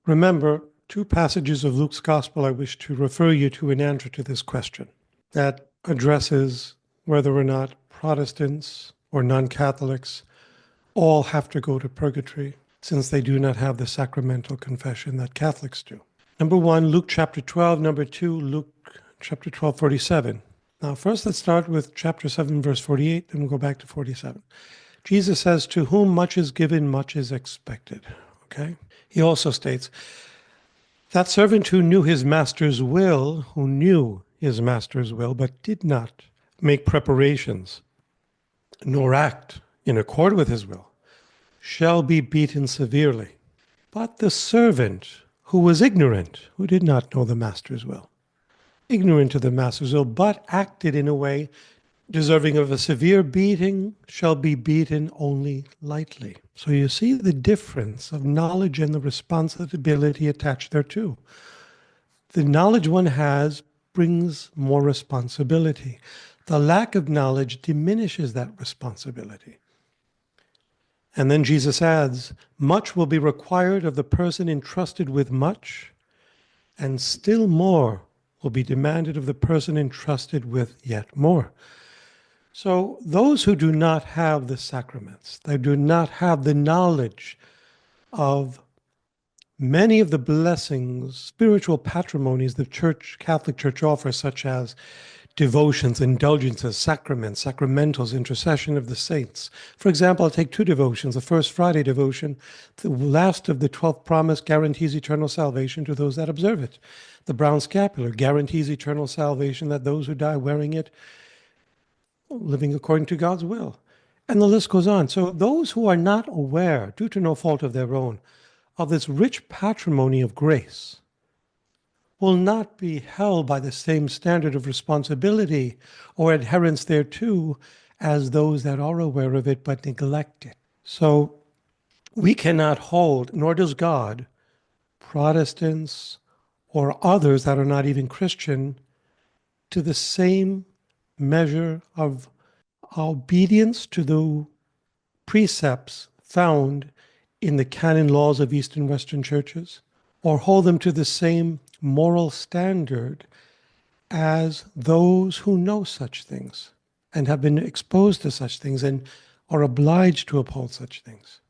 Remember, two passages of Luke's Gospel I wish to refer you to in answer to this question that addresses whether or not Protestants or non-Catholics all have to go to purgatory, since they do not have the sacramental confession that Catholics do. Number one, Luke chapter 12. Number two, Luke chapter 12, 47. Now, first, let's start with chapter 7, verse 48, then we'll go back to 47. Jesus says, "To whom much is given, much is expected." Okay? He also states, "That servant who knew his master's will, but did not make preparations, nor act in accord with his will, shall be beaten severely. But the servant who was ignorant, who did not know the master's will, ignorant of the master's will, but acted in a way deserving of a severe beating, shall be beaten only lightly." So you see the difference of knowledge and the responsibility attached thereto. The knowledge one has brings more responsibility. The lack of knowledge diminishes that responsibility. And then Jesus adds, "Much will be required of the person entrusted with much, and still more will be demanded of the person entrusted with yet more." So those who do not have the sacraments, they do not have the knowledge of many of the blessings, spiritual patrimonies the Catholic Church offers, such as devotions, indulgences, sacraments, sacramentals, intercession of the saints. For example, I'll take two devotions. The First Friday devotion, the last of the 12th promise, guarantees eternal salvation to those that observe it. The brown scapular guarantees eternal salvation that those who die wearing it, living according to God's will. And the list goes on. So those who are not aware, due to no fault of their own, of this rich patrimony of grace will not be held by the same standard of responsibility or adherence thereto as those that are aware of it but neglect it. So we cannot hold, nor does God, Protestants or others that are not even Christian, to the same measure of obedience to the precepts found in the canon laws of East and Western churches, or hold them to the same moral standard as those who know such things and have been exposed to such things and are obliged to uphold such things.